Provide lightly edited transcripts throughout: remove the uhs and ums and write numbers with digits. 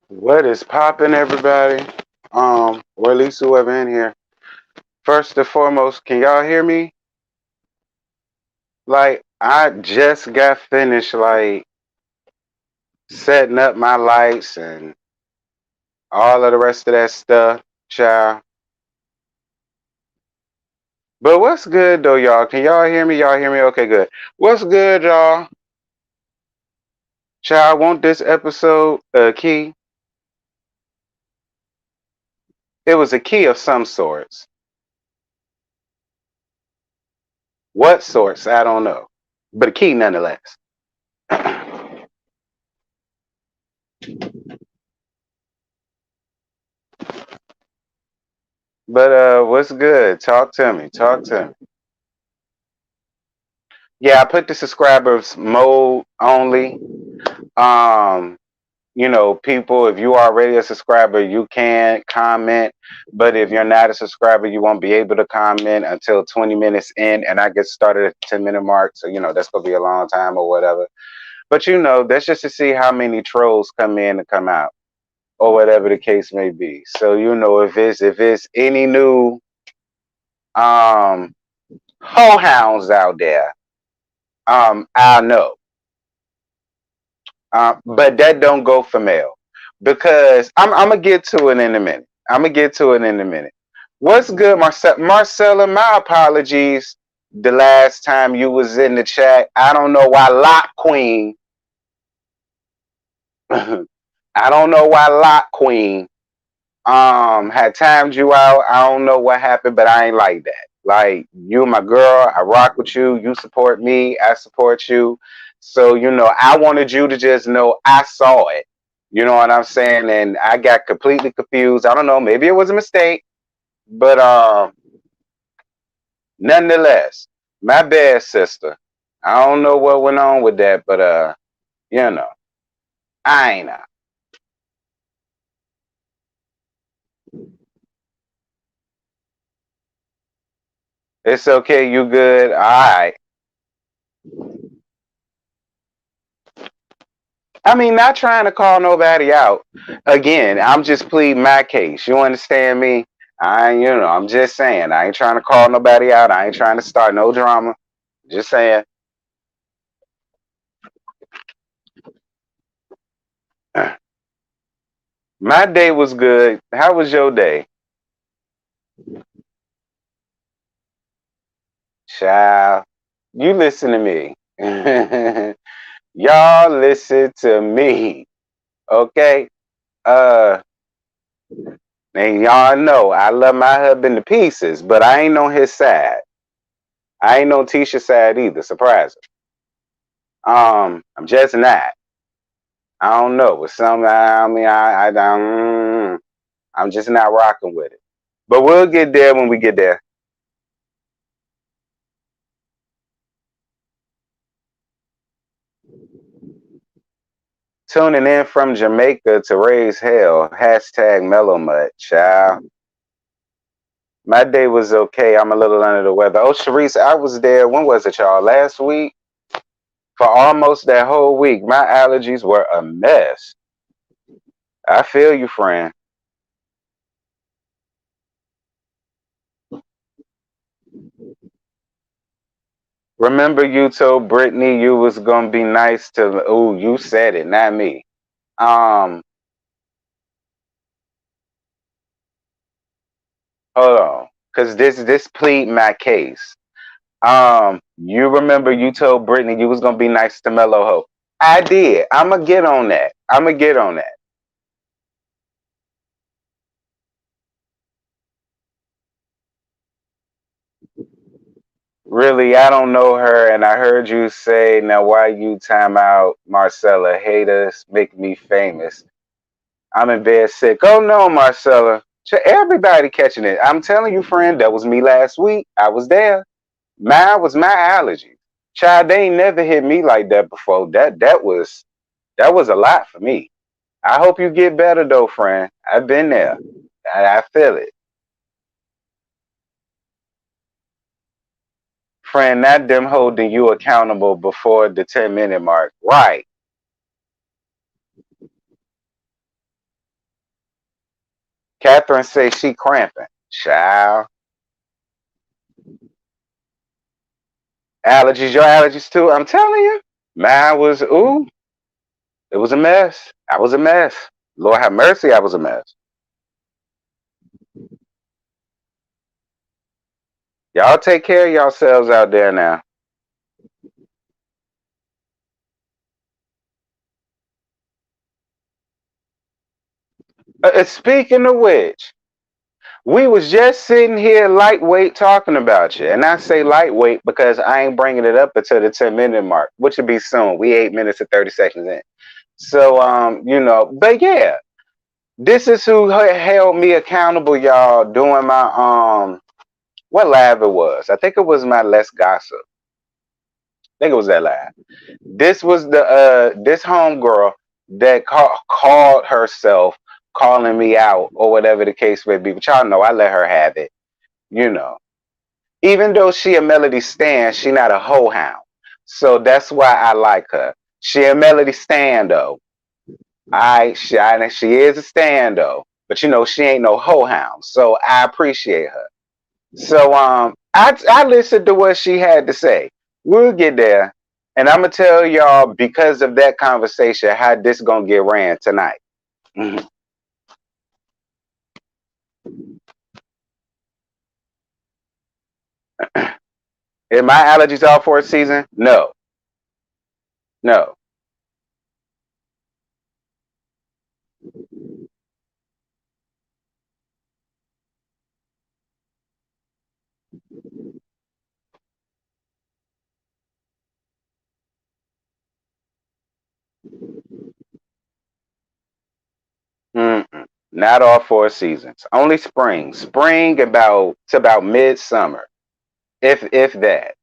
What is popping, everybody? Or at least whoever in here. First and foremost, can y'all hear me? Like, I just got finished, like, setting up my lights and all of the rest of that stuff, child. But what's good, though, y'all? Can y'all hear me? Y'all hear me? Okay, good. What's good, y'all? Child, want this episode a key? It was a key of some sorts. What sorts? I don't know. But a key nonetheless. But what's good? Talk to me. Talk to me. Yeah, I put the subscribers mode only. Um, people, if you are already a subscriber, you can comment. But if you're not a subscriber, you won't be able to comment until 20 minutes in, and I get started at the 10-minute mark. So that's gonna be a long time or whatever. But that's just to see how many trolls come in and come out, or whatever the case may be. So if it's any new um hounds out there, I'll know. But that don't go for male because I'm gonna get to it in a minute. I'm gonna get to it in a minute. What's good, Marcella? My apologies. The last time you was in the chat, I don't know why Lock Queen. I don't know why Lock Queen had timed you out. I don't know what happened, but I ain't like that. Like, you my girl, I rock with you, you support me, I support you. So, I wanted you to just know I saw it. You know what I'm saying? And I got completely confused. I don't know, maybe it was a mistake, but nonetheless, my bad, sister. I don't know what went on with that, but you know, I ain't know. It's okay, you good? All right. I mean, not trying to call nobody out. Again, I'm just pleading my case. You understand me? I'm just saying. I ain't trying to call nobody out. I ain't trying to start no drama. Just saying. My day was good. How was your day? Child, you listen to me. Y'all listen to me. Okay? Uh, and y'all know I love my husband to pieces, but I ain't on his side. I ain't on Tisha's side either. Surprise. I'm just not. I don't know. With some, I mean, I don't. I'm just not rocking with it. But we'll get there when we get there. Tuning in from Jamaica to raise hell. Hashtag Mellow Mutt, child. My day was okay. I'm a little under the weather. Oh, Sharice, I was there. When was it, y'all? Last week? For almost that whole week. My allergies were a mess. I feel you, friend. Remember you told Brittany you was gonna be nice to. Oh, you said it, not me. Um, Hold on, cause this plead my case. You remember you told Brittany you was gonna be nice to Mellow Hope. I did. I'ma get on that. I'ma get on that. Really, I don't know her, and I heard you say, "Now why you time out, Marcella? Haters make me famous." I'm in bed sick. Oh no, Marcella. Everybody catching it. I'm telling you, friend, that was me last week. I was there. Mine was my allergy. Child, they ain't never hit me like that before. That was a lot for me. I hope you get better though, friend. I've been there. I feel it. Friend, not them holding you accountable before the 10-minute mark. Right. Catherine says she cramping. Child. Allergies, your allergies too. I'm telling you. Mine was, ooh, it was a mess. I was a mess. Lord have mercy, I was a mess. Y'all take care of yourselves out there now. Speaking of which, we was just sitting here lightweight talking about you. And I say lightweight because I ain't bringing it up until the 10-minute mark, which will be soon. We 8 minutes and 30 seconds in. So, but yeah, this is who held me accountable, y'all, doing my, what live it was. I think it was my Let's Gossip. I think it was that live. This was this homegirl that called herself calling me out or whatever the case may be. But y'all know I let her have it. You know, even though she a Melody stan, she not a hoe hound. So that's why I like her. She a Melody stan though. She is a stan though. But she ain't no hoe hound. So I appreciate her. So I listened to what she had to say. We'll get there. And I'm gonna tell y'all because of that conversation how this gonna get ran tonight. Mhm. Is my allergies all for a season? No. No. Mm-mm. Not all 4 seasons. Only spring. Spring about midsummer. If that.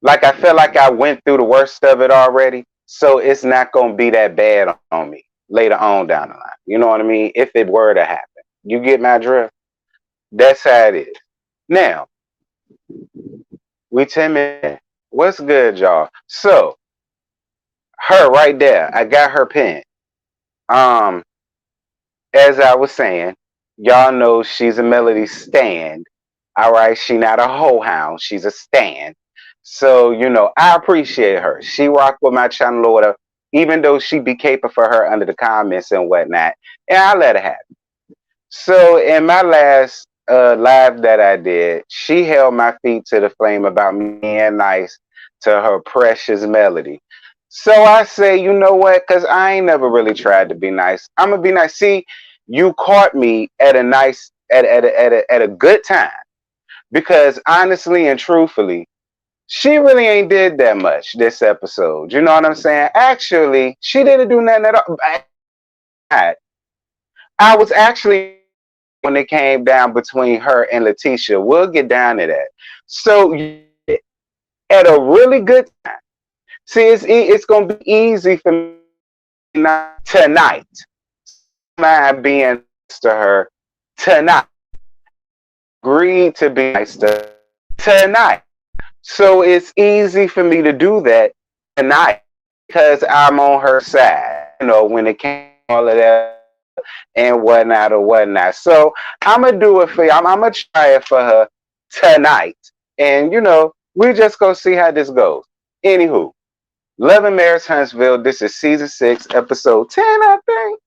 Like I feel like I went through the worst of it already. So it's not gonna be that bad on me later on down the line. You know what I mean? If it were to happen. You get my drift? That's how it is. Now, we 10 minutes. What's good, y'all? So, her right there. I got her pen. Um, as I was saying, y'all know she's a Melody stand. All right, she not a hoe hound. She's a stand. So, I appreciate her. She rocked with my channel or whatever, even though she be caping for her under the comments and whatnot. And I let her have it. So in my last live that I did, she held my feet to the flame about me being nice to her precious Melody. So I say, you know what? Because I ain't never really tried to be nice. I'm gonna be nice. See, you caught me at a nice at a good time because honestly and truthfully, she really ain't did that much this episode. You know what I'm saying? Actually, she didn't do nothing at all. I was actually when it came down between her and Letitia. We'll get down to that. So at a really good time. See, it's gonna be easy for me tonight. Mind being nice to her tonight. Agreed to be nice to her tonight. So it's easy for me to do that tonight because I'm on her side. When it came all of that and whatnot or whatnot. So I'm gonna do it for you. I'm gonna try it for her tonight, and we just gonna see how this goes. Anywho, Love and Marriage Huntsville. This is season 6, episode 10, I think.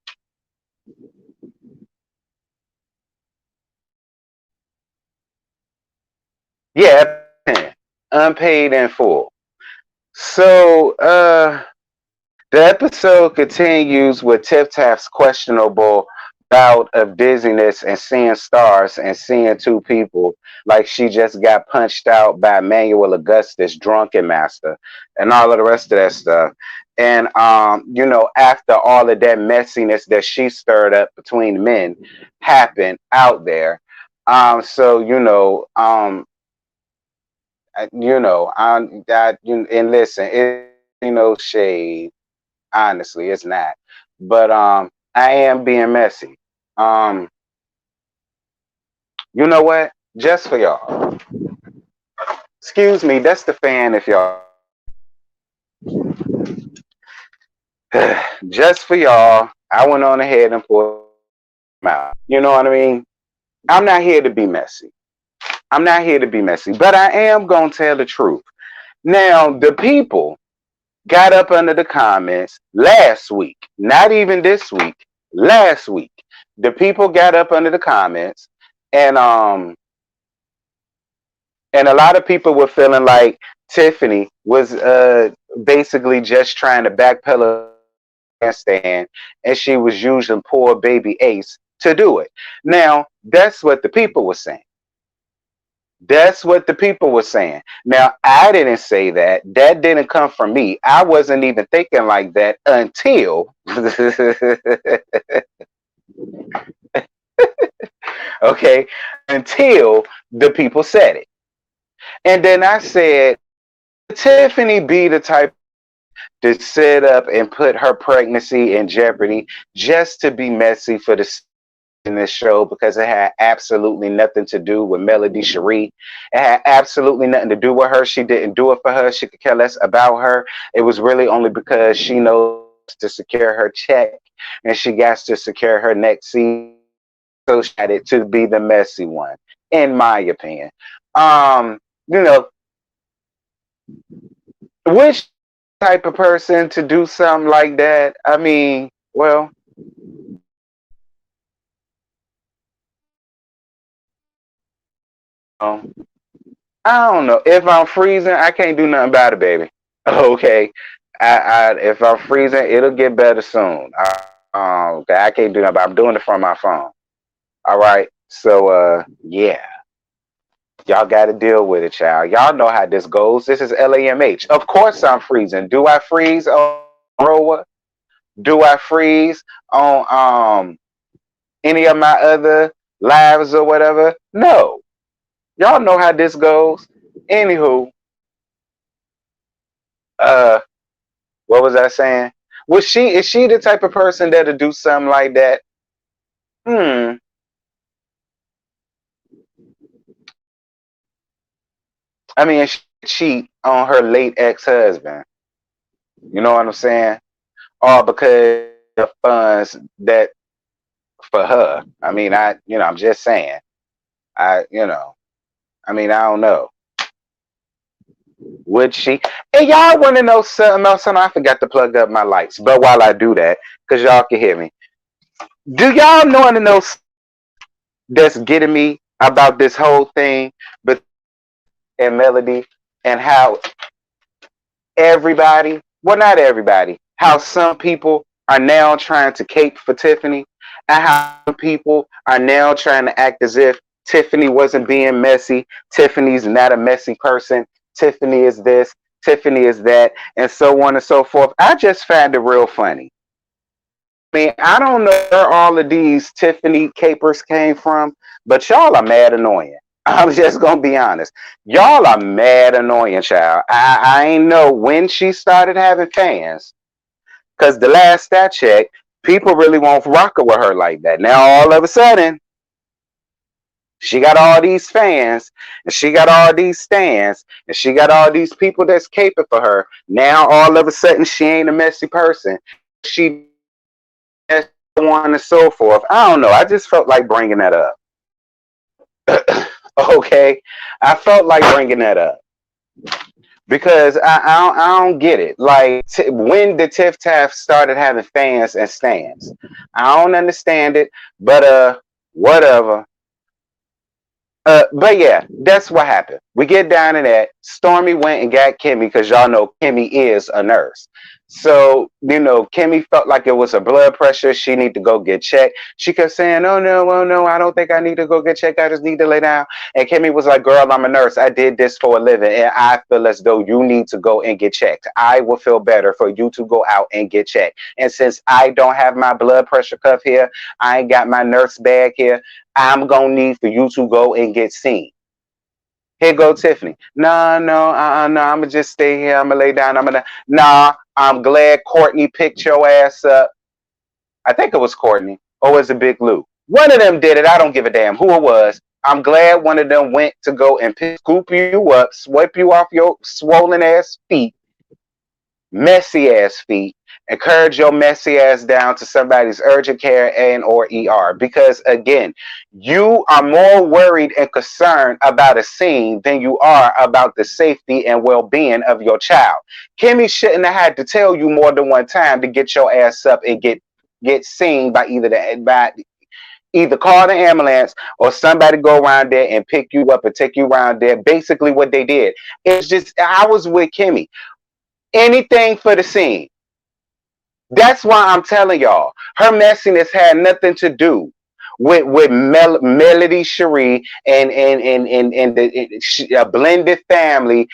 Yeah, 10. Unpaid in full. So, the episode continues with Tiff Taff's questionable bout of dizziness and seeing stars and seeing two people like she just got punched out by Manuel Augustus, drunken master, and all of the rest of that stuff. And after all of that messiness that she stirred up between men happened out there. So and listen, it no shade. Honestly, it's not. But I am being messy. Um, you know what? Just for y'all. Excuse me, that's the fan if y'all. Just for y'all, I went on ahead and pulled out. You know what I mean? I'm not here to be messy. I'm not here to be messy, but I am going to tell the truth. Now, the people got up under the comments last week, not even this week, last week. The people got up under the comments and a lot of people were feeling like Tiffany was basically just trying to backpedal and stand, and she was using poor baby Ace to do it. Now, that's what the people were saying. That's what the people were saying. Now, I didn't say that. That didn't come from me. I wasn't even thinking like that until, okay, until the people said it. And then I said, Tiffany be the type to sit up and put her pregnancy in jeopardy just to be messy for the in this show because it had absolutely nothing to do with Melody Cherie. It had absolutely nothing to do with her. She didn't do it for her. She could care less about her. It was really only because she knows to secure her check and she got to secure her next season. So she had it to be the messy one, in my opinion. You know, which type of person to do something like that? I mean, well, um, I don't know. If I'm freezing, I can't do nothing about it, baby. Okay. If I'm freezing, it'll get better soon. Okay, I can't do nothing, but I'm doing it from my phone. All right. So, yeah, y'all got to deal with it, child. Y'all know how this goes. This is LAMH. Of course, I'm freezing. Do I freeze on Roa? Do I freeze on any of my other lives or whatever? No. Y'all know how this goes. Anywho, uh, what was I saying? Is she the type of person that'll do something like that? Hmm. I mean, she cheat on her late ex-husband. You know what I'm saying? All because of funds that for her. I mean, I'm just saying. I mean, I don't know. Would she? And y'all want to know something else? And I forgot to plug up my lights. But while I do that, because y'all can hear me, do y'all want to know that's getting me about this whole thing, but and Melody and how everybody, well, not everybody, how some people are now trying to cape for Tiffany, and how some people are now trying to act as if Tiffany wasn't being messy. Tiffany's not a messy person. Tiffany is this. Tiffany is that, and so on and so forth. I just find it real funny. I mean, I don't know where all of these Tiffany capers came from, but y'all are mad annoying. I'm just gonna be honest. Y'all are mad annoying, child. I ain't know when she started having fans, because the last I checked, people really won't rock with her like that. Now all of a sudden, she got all these fans, and she got all these stands, and she got all these people that's caping for her. Now all of a sudden, she ain't a messy person. She so on and so forth. I don't know. I just felt like bringing that up. Okay, I felt like bringing that up because I don't get it. Like when the Tiff Taff started having fans and stands, I don't understand it. But whatever. But yeah, that's what happened. We get down to that. Stormy went and got Kimmy because y'all know Kimmy is a nurse. So, Kimmy felt like it was a blood pressure. She need to go get checked. She kept saying, oh no, I don't think I need to go get checked. I just need to lay down. And Kimmy was like, girl, I'm a nurse. I did this for a living. And I feel as though you need to go and get checked. I will feel better for you to go out and get checked. And since I don't have my blood pressure cuff here, I ain't got my nurse bag here, I'm going to need for you to go and get seen. Here go Tiffany. No, no, no, I'm going to just stay here. I'm going to lay down. Nah, I'm glad Courtney picked your ass up. I think it was Courtney or was it Big Lou? One of them did it. I don't give a damn who it was. I'm glad one of them went to go and scoop you up, swipe you off your swollen ass feet, messy ass feet, Encourage your messy ass down to somebody's urgent care and or ER, because again, you are more worried and concerned about a scene than you are about the safety and well-being of your child. Kimmy shouldn't have had to tell you more than one time to get your ass up and get seen by either call the ambulance or somebody go around there and pick you up and take you around there. Basically what they did. It's just, I was with Kimmy. Anything for the scene. That's why I'm telling y'all, her messiness had nothing to do with Melody Cherie and a blended family,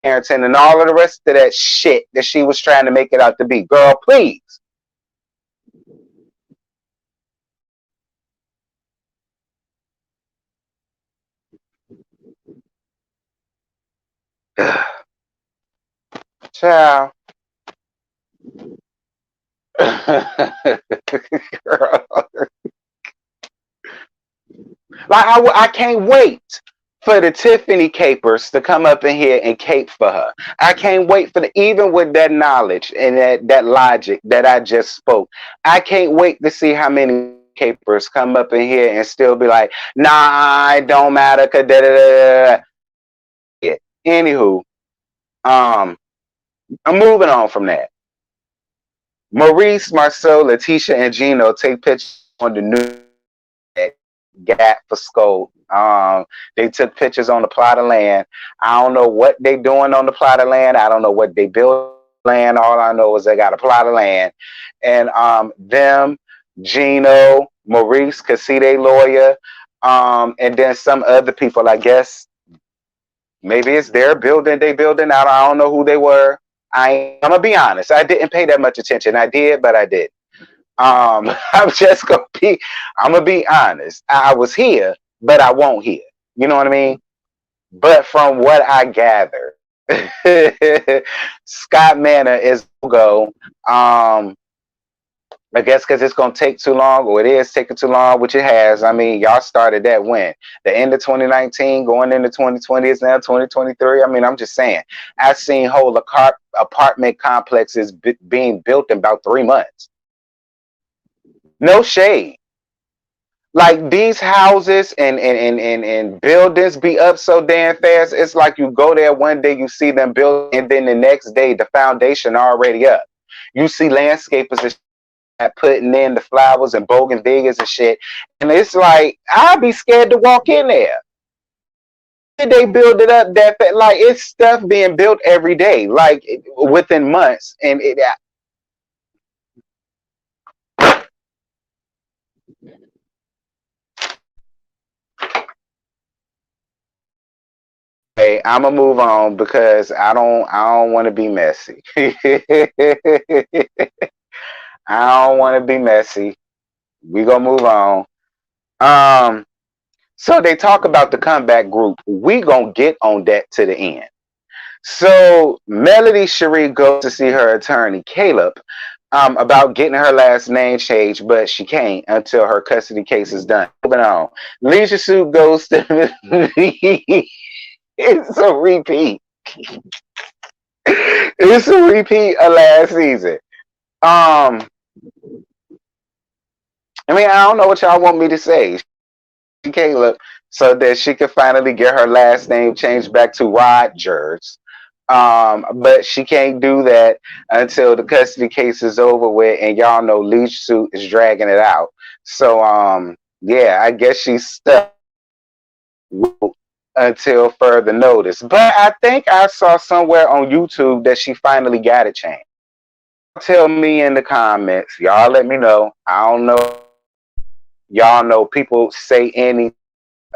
parenting, and all of the rest of that shit that she was trying to make it out to be. Girl, please. Child. Girl. Like I can't wait for the Tiffany capers to come up in here and cape for her. I can't wait for even with that knowledge and that logic that I just spoke. I can't wait to see how many capers come up in here and still be like, nah, it don't matter. Yeah. Anywho, I'm moving on from that. Maurice, Marcel, Letitia, and Gino take pictures on the new Gap for Scope. They took pictures on the plot of land. I don't know what they doing on the plot of land. I don't know what they build land. All I know is they got a plot of land. And them, Gino, Maurice, could see their lawyer, and then some other people, I guess. Maybe it's their building, they building. I don't know who they were. I'm gonna be honest. I didn't pay that much attention. I did, but I did. I'm just I'm gonna be honest. I was here, but I won't hear. You know what I mean? But from what I gather, Scott Manor is go. I guess because it's gonna take too long, or it is taking too long, which it has. I mean, y'all started that when the end of 2019, going into 2020 is now 2023. I mean, I'm just saying. I've seen whole apartment complexes being built in about 3 months. No shade. Like these houses and buildings be up so damn fast. It's like you go there one day, you see them build, and then the next day the foundation already up. You see landscapers putting in the flowers and bougainvilleas and shit, and it's like I'd be scared to walk in there. They build it up that fast, like it's stuff being built every day, like within months, and it. Hey, I'm gonna move on because I don't want to be messy. I don't want to be messy. We gonna move on. Um, so they talk about the comeback group. We gonna get on that to the end. So Melody Cherie goes to see her attorney Caleb about getting her last name changed, but she can't until her custody case is done. Moving on. Leisure Suit goes to it's a repeat. It's a repeat of last season. I mean, I don't know what y'all want me to say. Caleb, so that she could finally get her last name changed back to Rogers. But she can't do that until the custody case is over with, and y'all know Leach Suit is dragging it out. So, yeah, I guess she's stuck until further notice. But I think I saw somewhere on YouTube that she finally got it changed. Tell me in the comments. Y'all let me know. I don't know. Y'all know people say any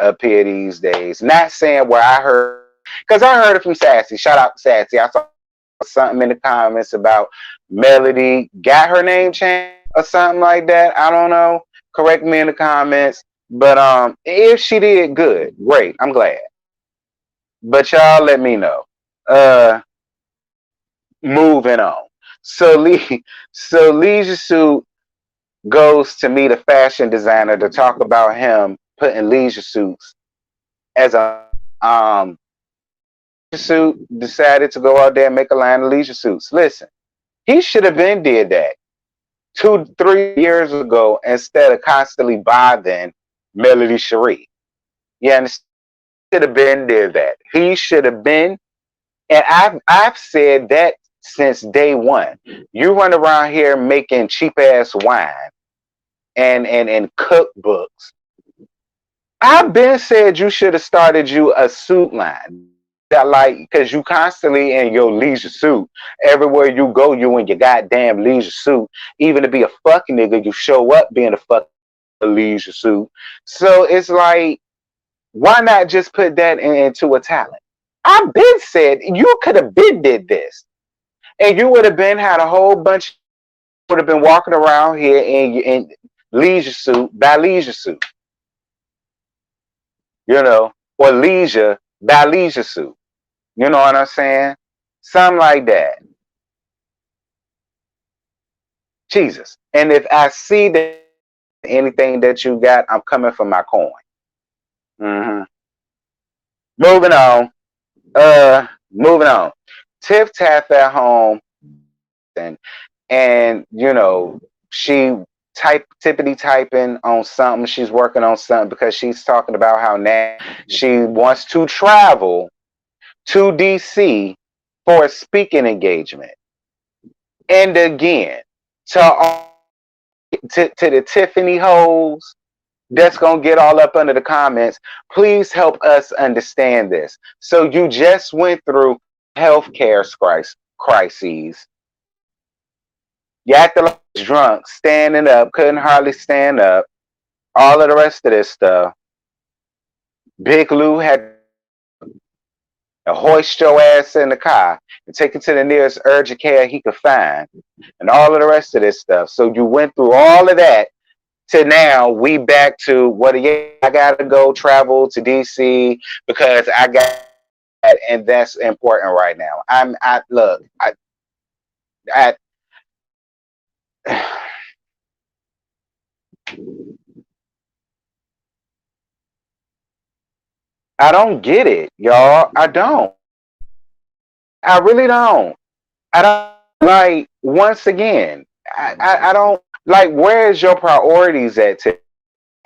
up here these days. Not saying where I heard, because I heard it from Sassy. Shout out to Sassy. I saw something in the comments about Melody got her name changed or something like that. I don't know. Correct me in the comments. But if she did, good, great. I'm glad. But y'all let me know. Moving on. So Leisure Suit goes to meet a fashion designer to talk about him putting leisure suits as a suit, decided to go out there and make a line of leisure suits. Listen, He should have been did that 2, 3 years ago instead of constantly bothering Melody Cherie. Yeah, and should have been did that. He should have been, and I've said that since day one. You run around here making cheap ass wine and cookbooks. I've been said you should have started you a suit line. That like because you constantly in your leisure suit. Everywhere you go, you in your goddamn leisure suit. Even to be a fucking nigga, you show up being a fucking leisure suit. So it's like, why not just put that into a talent? I've been said you could have been did this. And you would have been had a whole bunch, would have been walking around here in leisure suit by leisure suit. Or leisure by leisure suit. You know what I'm saying? Something like that. Jesus. And if I see that anything that you got, I'm coming for my coin. Mm-hmm. Moving on. Moving on. Tiff Taff at home, and she tippity typing on something. She's working on something because she's talking about how now she wants to travel to DC for a speaking engagement. And again, to the Tiffany hoes that's gonna get all up under the comments, please help us understand this. So you just went through healthcare crises. You acted like drunk, standing up, couldn't hardly stand up, all of the rest of this stuff. Big Lou had to hoist your ass in the car and take it to the nearest urgent care he could find, and all of the rest of this stuff. So you went through all of that to now we back to what? I gotta go travel to DC because I got that, and that's important right now. I don't get it, y'all. I don't. I really don't. I don't like. Once again, I don't like. Where is your priorities at?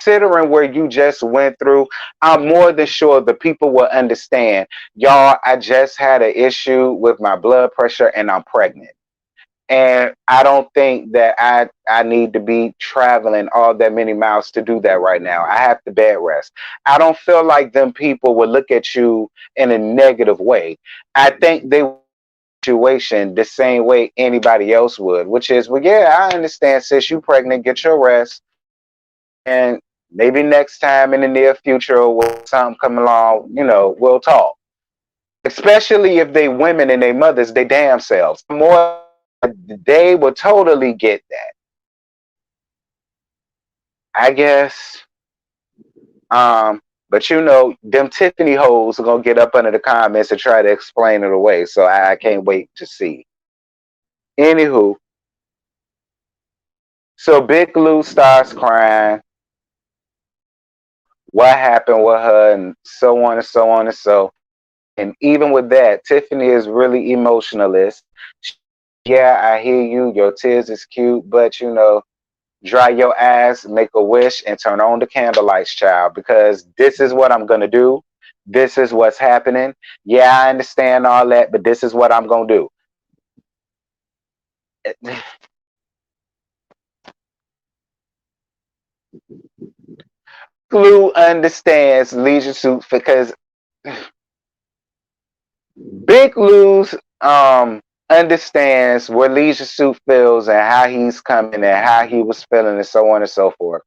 Considering where you just went through, I'm more than sure the people will understand. Y'all, I just had an issue with my blood pressure and I'm pregnant. And I don't think that I need to be traveling all that many miles to do that right now. I have to bed rest. I don't feel like them people would look at you in a negative way. I think they situation the same way anybody else would, which is, well, yeah, I understand, sis, you pregnant, get your rest. And maybe next time in the near future or something come along, we'll talk. Especially if they women and they mothers, they damn selves. More, they will totally get that. I guess. But them Tiffany hoes are gonna get up under the comments and try to explain it away. So I can't wait to see. Anywho, so Big Lou starts crying. What happened with her, and so on and so on and so. And even with that, Tiffany is really emotionalist. Yeah, I hear you. Your tears is cute, but dry your eyes, make a wish, and turn on the candlelights, child, because this is what I'm gonna do. This is what's happening. Yeah, I understand all that, but this is what I'm gonna do. Lou understands leisure suits because Big Lou's understands what leisure suit feels and how he's coming and how he was feeling and so on and so forth.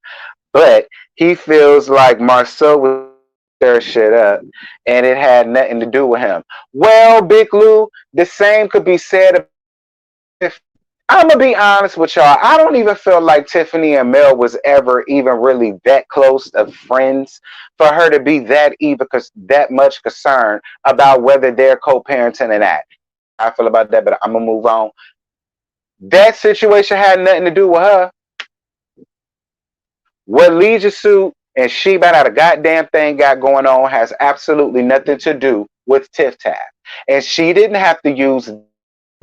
But he feels like Marceau was stir shit up and it had nothing to do with him. Well, Big Lou, the same could be said if I'm gonna be honest with y'all. I don't even feel like Tiffany and Mel was ever even really that close of friends for her to be that much concerned about whether they're co-parenting or not. I feel about that, but I'm gonna move on. That situation had nothing to do with her. What Leisure Suit and she about how the goddamn thing got going on has absolutely nothing to do with Tiff Taff. And she didn't have to use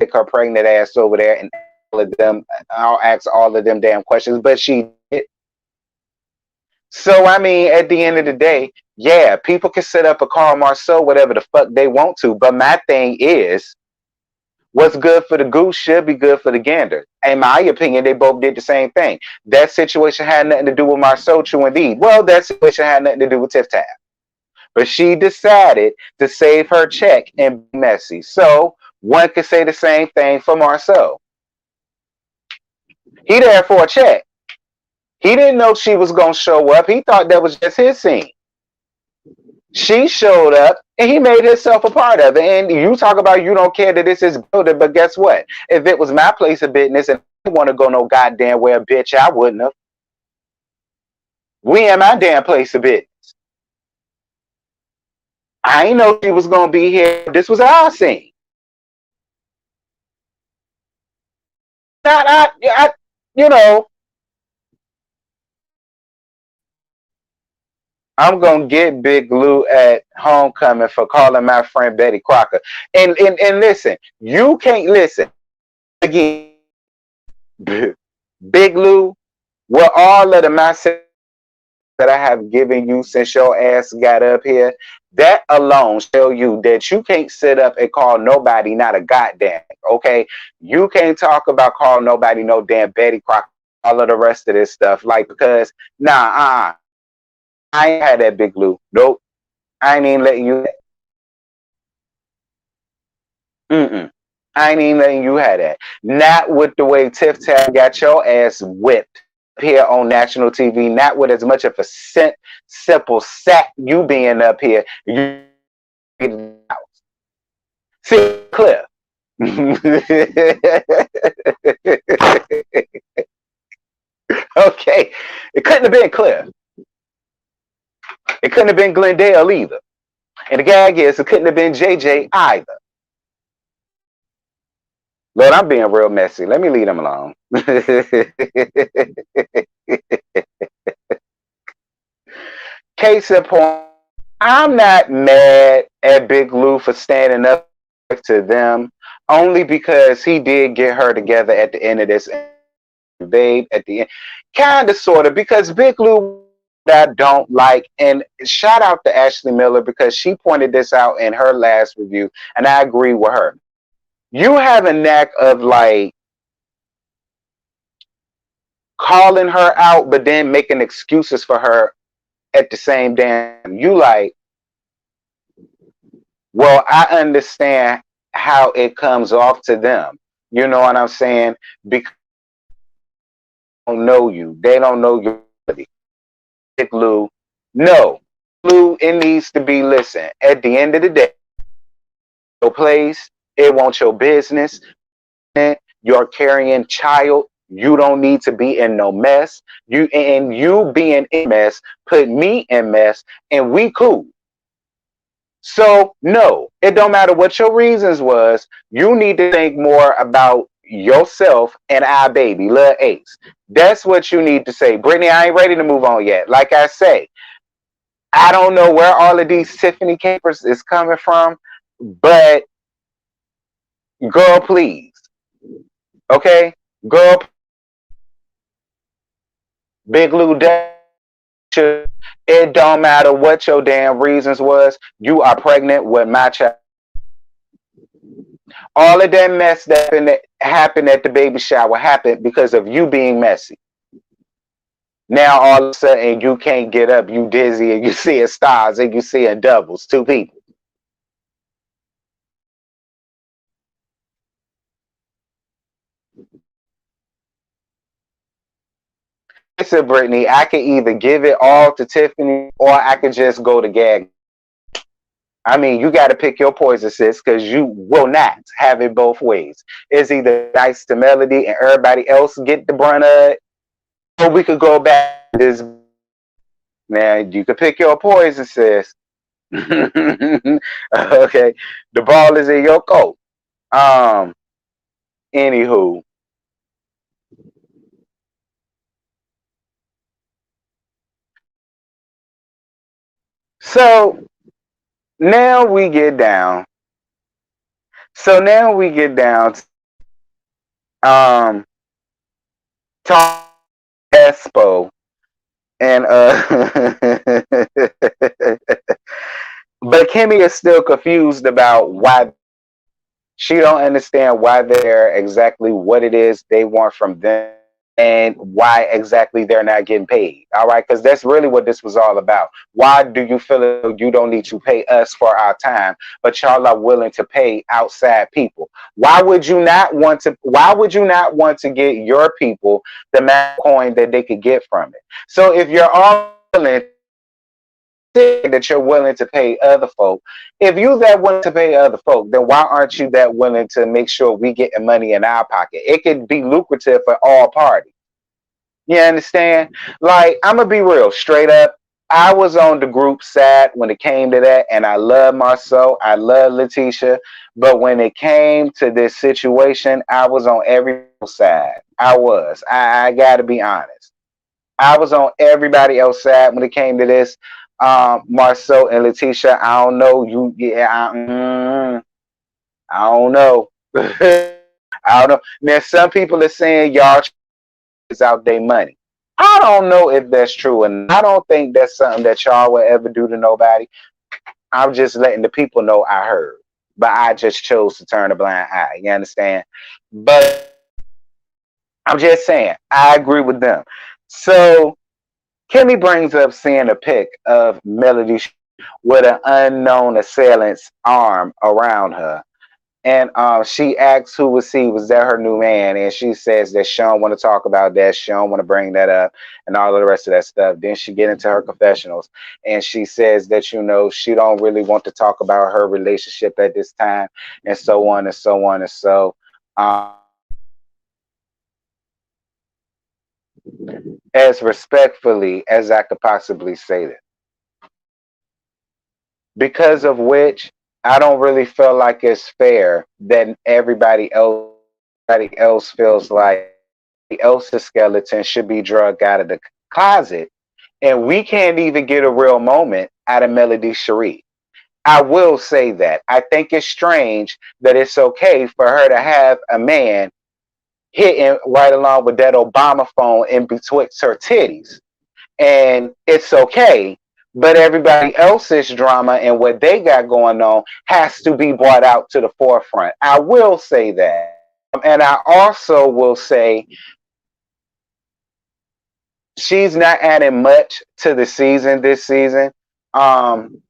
her pregnant ass over there and all of them. I'll ask all of them damn questions, but she did. So I mean, at the end of the day, yeah, people can sit up and call Marceau whatever the fuck they want to. But my thing is, what's good for the goose should be good for the gander. In my opinion, they both did the same thing. That situation had nothing to do with Marceau, true indeed. Well, that situation had nothing to do with Tiff Taff. But she decided to save her check and be messy. So one could say the same thing for Marceau. He there for a check. He didn't know she was going to show up. He thought that was just his scene. She showed up and he made himself a part of it. And you talk about you don't care that this is building, but guess what? If it was my place of business and I didn't want to go no goddamn where, bitch, I wouldn't have. We in my damn place of business. I ain't know she was going to be here. This was our scene. You know, I'm gonna get Big Lou at homecoming for calling my friend Betty Crocker. And listen, you can't listen again. Big Lou, with all of the messages that I have given you since your ass got up here, that alone show you that you can't sit up and call nobody not a goddamn. Okay, you can't talk about calling nobody no damn Betty Crocker. All of the rest of this stuff, like because I ain't had that, Big Lou. Nope. I ain't even letting you. Mm-mm. I ain't even letting you have that. Not with the way Tiff Taff got your ass whipped here on national TV. Not with as much of a simple sack you being up here. You see, clear. Okay. It couldn't have been clear. It couldn't have been Glendale either. And the gag is, it couldn't have been JJ either. Lord, I'm being real messy. Let me leave them alone. Case in point, I'm not mad at Big Lou for standing up to them, only because he did get her together at the end of this. Babe, at the end, kind of, sort of, because Big Lou that I don't like, and shout out to Ashley Miller because she pointed this out in her last review, and I agree with her. You have a knack of like calling her out, but then making excuses for her at the same time. You like, well, I understand how it comes off to them. You know what I'm saying? Because they don't know you. They don't know your ability. Big Lou, no. Lou, it needs to be, listen, at the end of the day, your place, it won't your business. You're carrying child. You don't need to be in no mess. You being in mess put me in mess, and we cool. So no, it don't matter what your reasons was. You need to think more about yourself and our baby, Lil Ace. That's what you need to say. Brittany, I ain't ready to move on yet. Like I say, I don't know where all of these Tiffany capers is coming from, but girl, please. Okay? Girl, Big Lou, it don't matter what your damn reasons was. You are pregnant with my child. All of that mess that happened at the baby shower happened because of you being messy. Now all of a sudden you can't get up, you dizzy, and you seeing stars and you seeing doubles, two people. Listen, Brittany, I could either give it all to Tiffany or I could just go to gag. I mean, you got to pick your poison, sis, because you will not have it both ways. It's either nice to Melody and everybody else get the brunt of it, or we could go back to this. Now, you could pick your poison, sis. Okay, the ball is in your court. Um, Anywho, so now we get down. So now we get down. talk Espo and but Kimmy is still confused about why she don't understand why they're exactly what it is they want from them and why exactly they're not getting paid. All right, because that's really what this was all about. Why do you feel you don't need to pay us for our time, but y'all are willing to pay outside people? Why would you not want to? Why would you not want to get your people the amount of coin that they could get from it? So if you're all willing that you're willing to pay other folk. If you that willing to pay other folk, then why aren't you that willing to make sure we get the money in our pocket? It could be lucrative for all parties. You understand? Like, I'm gonna be real, straight up. I was on the group side when it came to that, and I love Marceau, I love Letitia, but when it came to this situation, I was on every side. I was. I gotta be honest. I was on everybody else's side when it came to this. Marceau and Letitia, I don't know you. Yeah, I don't know. I don't know. Now some people are saying y'all is out their money. I don't know if that's true, and I don't think that's something that y'all will ever do to nobody. I'm just letting the people know I heard, but I just chose to turn a blind eye. You understand? But I'm just saying, I agree with them. So Kimmy brings up seeing a pic of Melody with an unknown assailant's arm around her. And she asks who was that her new man? And she says that she don't want to talk about that. She don't want to bring that up and all of the rest of that stuff. Then she get into her confessionals and she says that, she don't really want to talk about her relationship at this time and so on and so on and so. Um, as respectfully as I could possibly say that. Because of which I don't really feel like it's fair that everybody else feels like the else's skeleton should be drugged out of the closet, and we can't even get a real moment out of Melody Cherie. I will say that I think it's strange that it's okay for her to have a man hitting right along with that Obama phone in betwixt her titties, and it's okay. But everybody else's drama and what they got going on has to be brought out to the forefront. I will say that. And I also will say she's not adding much to the season this season. Um,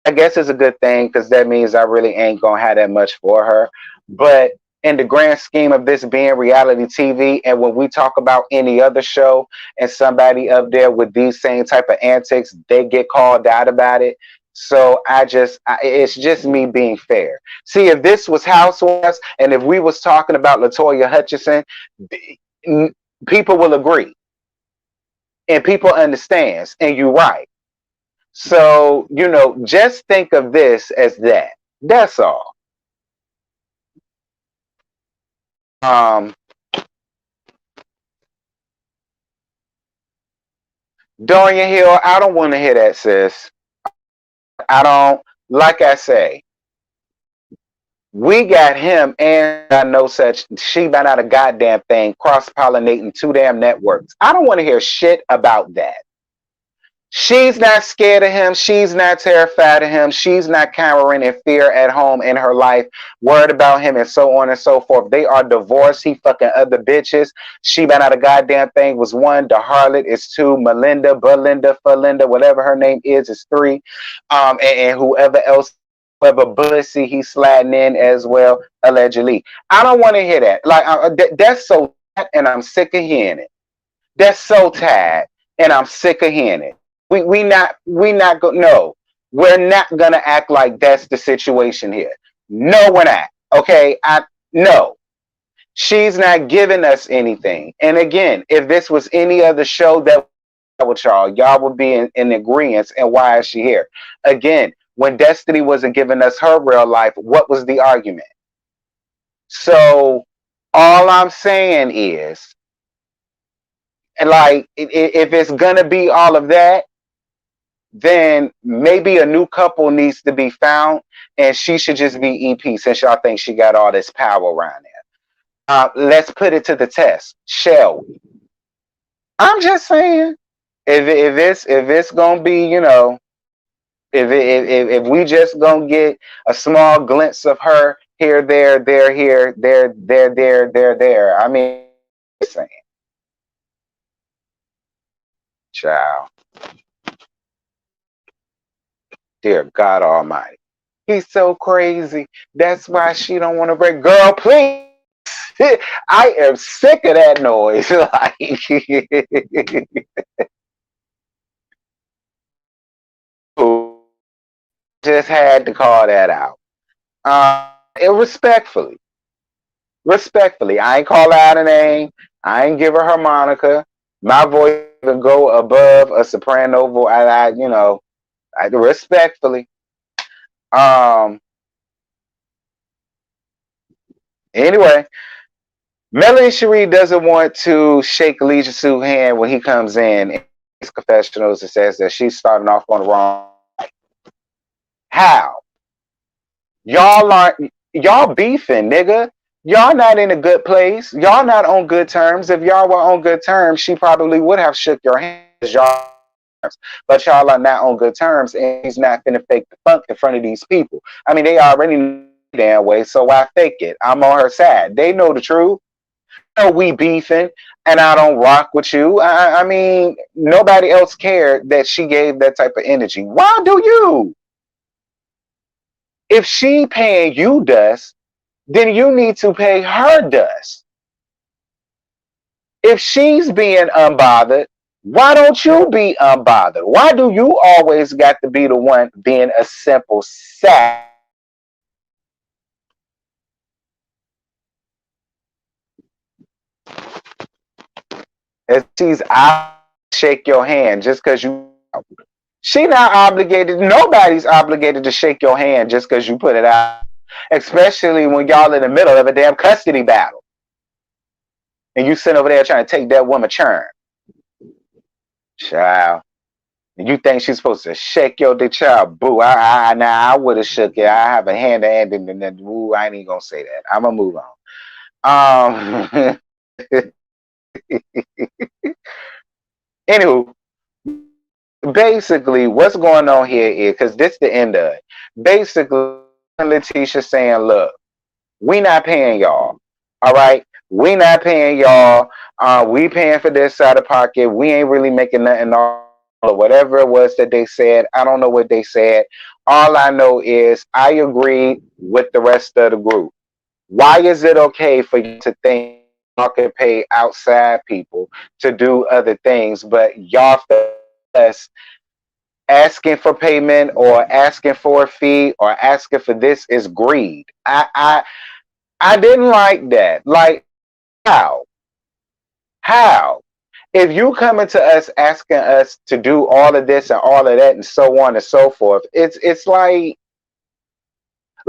I guess it's a good thing because that means I really ain't gonna have that much for her. But in the grand scheme of this being reality TV, and when we talk about any other show and somebody up there with these same type of antics, they get called out about it. So it's just me being fair. See, if this was Housewives and if we was talking about LaToya Hutchinson, people will agree and people understands, and you're right. So, just think of this as that. That's all. Um, Dorian Hill, I don't want to hear that, sis. I don't, like I say, we got him and I know such, she by not a goddamn thing, cross pollinating two damn networks. I don't want to hear shit about that. She's not scared of him. She's not terrified of him. She's not cowering in fear at home in her life, worried about him and so on and so forth. They are divorced. He fucking other bitches. She been out a goddamn thing was one. The harlot is two. Melinda, Belinda, Felinda, whatever her name is three. And whoever else, whoever bussy he's sliding in as well, allegedly. I don't want to hear that. Like that's so, and I'm sick of hearing it. That's so tired, and I'm sick of hearing it. We're not gonna act like that's the situation here. No, we're not. Okay, no. She's not giving us anything. And again, if this was any other show that with y'all would be in agreement. And why is she here? Again, when Destiny wasn't giving us her real life, what was the argument? So all I'm saying is, like, if it's gonna be all of that, then maybe a new couple needs to be found and she should just be EP since y'all think she got all this power around there. Let's put it to the test, shall we? I'm just saying, if it's gonna be, if we just gonna get a small glimpse of her here, there, here, there. I mean, just saying, child, dear God Almighty, he's so crazy. That's why she don't want to break. Girl, please. I am sick of that noise. Like, just had to call that out. Respectfully, respectfully, I ain't call out a name. I ain't give her her moniker. My voice will go above a soprano voice. I respectfully. Um. Anyway, Melanie Cherie doesn't want to shake Alicia Sue's hand when he comes in his confessionals and says that she's starting off on the wrong. How? Y'all beefing, nigga. Y'all not in a good place. Y'all not on good terms. If y'all were on good terms, she probably would have shook your hand. Y'all, but y'all are not on good terms, and he's not gonna fake the funk in front of these people. I mean, they already know the damn way, so why fake it? I'm on her side. They know the truth. Know we beefing, and I don't rock with you. I mean, nobody else cared that she gave that type of energy. Why do you? If she paying you dust, then you need to pay her dust. If she's being unbothered, why don't you be unbothered? Why do you always got to be the one being a simple sap? If she's out, shake your hand just because you. She not obligated. Nobody's obligated to shake your hand just because you put it out. Especially when y'all in the middle of a damn custody battle and you sit over there trying to take that woman churn. Child. And you think she's supposed to shake your dick, child? Boo! I would have shook it. I have a hand to hand, and then woo, I ain't even gonna say that. I'm gonna move on. Anywho, basically, what's going on here is because this is the end of it. Basically, Letitia saying, "Look, we not paying y'all. All right, we not paying y'all. We paying for this out of pocket. We ain't really making nothing off." Or whatever it was that they said. I don't know what they said. All I know is I agree with the rest of the group. Why is it okay for you to think y'all can pay outside people to do other things, but y'all us asking for payment or asking for a fee or asking for this is greed. I didn't like that. Like how? How? If you coming to us asking us to do all of this and all of that and so on and so forth, it's like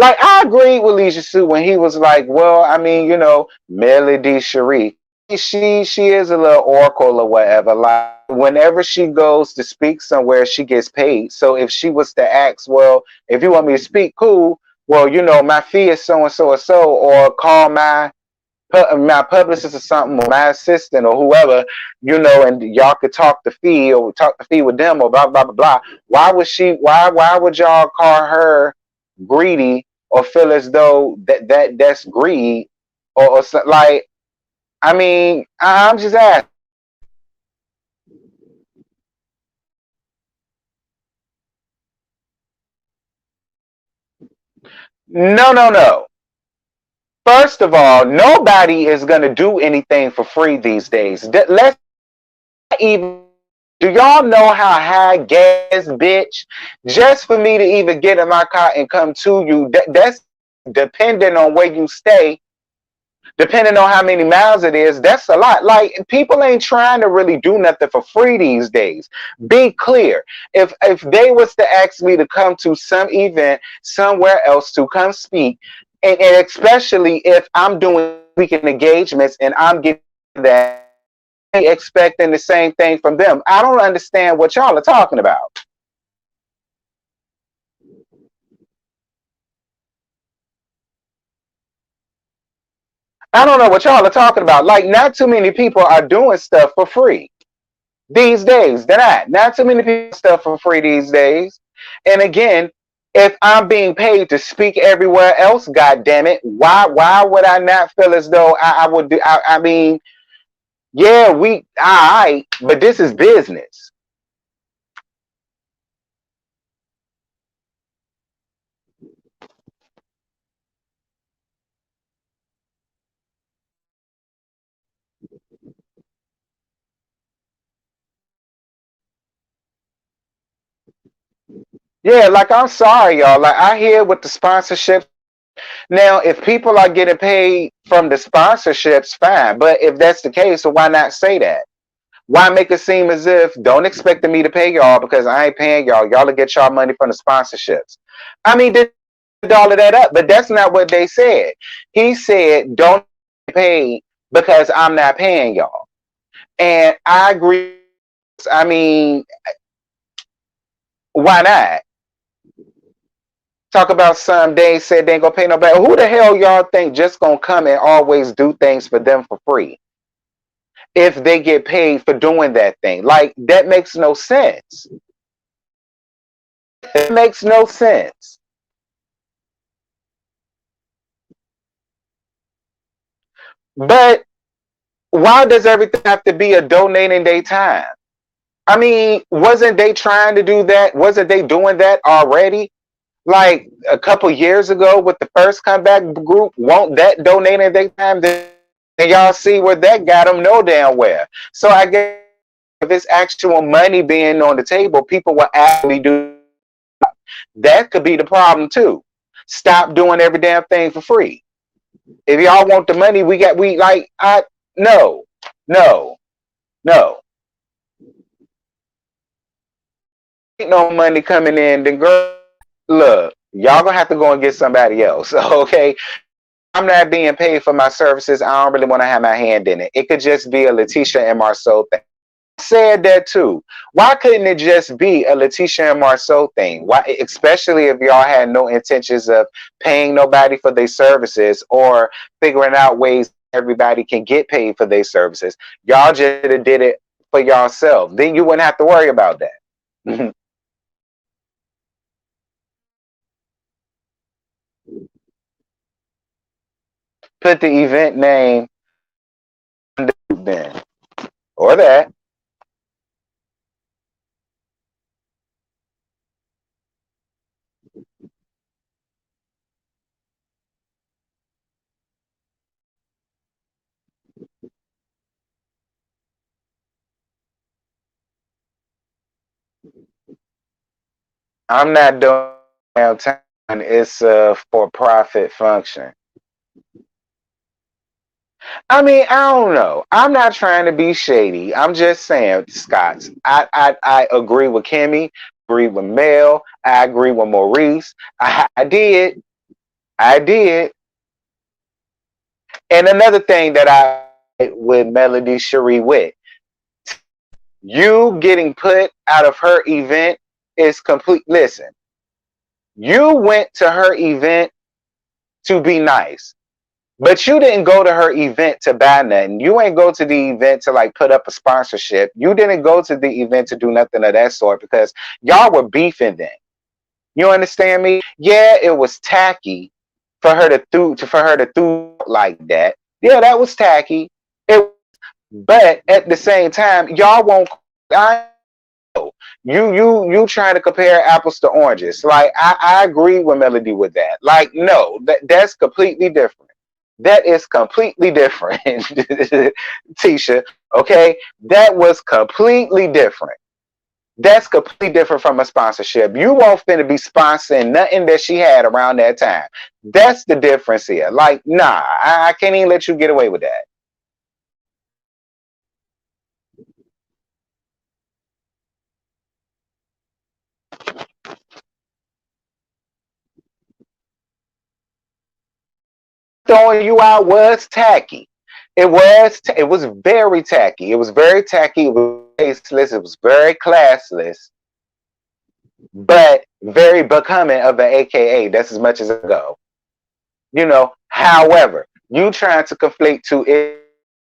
I agreed with Leisha Sue when he was like, well, I mean, Melody Cherie, she is a little oracle or whatever. Like whenever she goes to speak somewhere, she gets paid. So if she was to ask, well, if you want me to speak, cool. Well, my fee is so and so or so, or call my publicist or something, or my assistant or whoever, and y'all could talk the fee or talk the fee with them or blah blah blah blah. Why would y'all call her greedy or feel as though that's greed or like? I mean, I'm just asking. No, no, no. First of all, nobody is gonna do anything for free these days. Let's even. Do y'all know how high gas, bitch? Just for me to even get in my car and come to you, that's depending on where you stay, depending on how many miles it is, that's a lot. Like people ain't trying to really do nothing for free these days. Be clear. If they was to ask me to come to some event somewhere else to come speak, and especially if I'm doing speaking engagements and I'm getting that expecting the same thing from them. I don't understand what y'all are talking about. I don't know what y'all are talking about. Like, not too many people are doing stuff for free these days. They're not too many people do stuff for free these days. And again, if I'm being paid to speak everywhere else, god damn it, why would I not feel as though I would do? I mean, yeah, all right, but this is business. Yeah, like, I'm sorry, y'all. Like, I hear with the sponsorship. Now, if people are getting paid from the sponsorships, fine. But if that's the case, so why not say that? Why make it seem as if don't expect me to pay y'all because I ain't paying y'all? Y'all will get y'all money from the sponsorships. I mean, they did all of that up, but that's not what they said. He said, don't pay because I'm not paying y'all. And I agree. I mean, why not? Talk about some days said they ain't gonna pay nobody. Who the hell y'all think just gonna come and always do things for them for free if they get paid for doing that thing? Like, that makes no sense. It makes no sense. But why does everything have to be a donating their time? I mean, wasn't they trying to do that? Wasn't they doing that already? Like a couple years ago with the first comeback group, won't that donating their time? And y'all see where that got them? No damn where. So I guess if it's actual money being on the table, people will actually do that. Could be the problem too. Stop doing every damn thing for free. If y'all want the money, we like I no, no, no. Ain't no money coming in, then girl, look, y'all gonna have to go and get somebody else. Okay. I'm not being paid for my services. I don't really want to have my hand in it. It could just be a Letitia and Marceau thing. I said that too. Why couldn't it just be a Letitia and Marceau thing? Why, especially if y'all had no intentions of paying nobody for their services or figuring out ways everybody can get paid for their services. Y'all just did it for yourself. Then you wouldn't have to worry about that. Put the event name then, or that. I'm not doing downtown. It's a for-profit function. I mean, I don't know. I'm not trying to be shady. I'm just saying, Scott. I agree with Kimmy. Agree with Mel. I agree with Maurice. I did. I did. And another thing that I with Melody Cherie with you getting put out of her event is complete. Listen, you went to her event to be nice. But you didn't go to her event to buy nothing. You ain't go to the event to like put up a sponsorship. You didn't go to the event to do nothing of that sort because y'all were beefing then. You understand me? Yeah, it was tacky for her to do like that. Yeah, that was tacky. It, but at the same time, y'all won't. I know you trying to compare apples to oranges. Like I agree with Melody with that. Like no, that's completely different. That is completely different, Tisha. Okay, that was completely different. That's completely different from a sponsorship. You won't finna be sponsoring nothing that she had around that time. That's the difference here. Like, nah, I can't even let you get away with that. Throwing you out was tacky. It was very tacky. It was very tacky. It was tasteless. It was very classless, but very becoming of an AKA. That's as much as I go. However, You trying to conflate two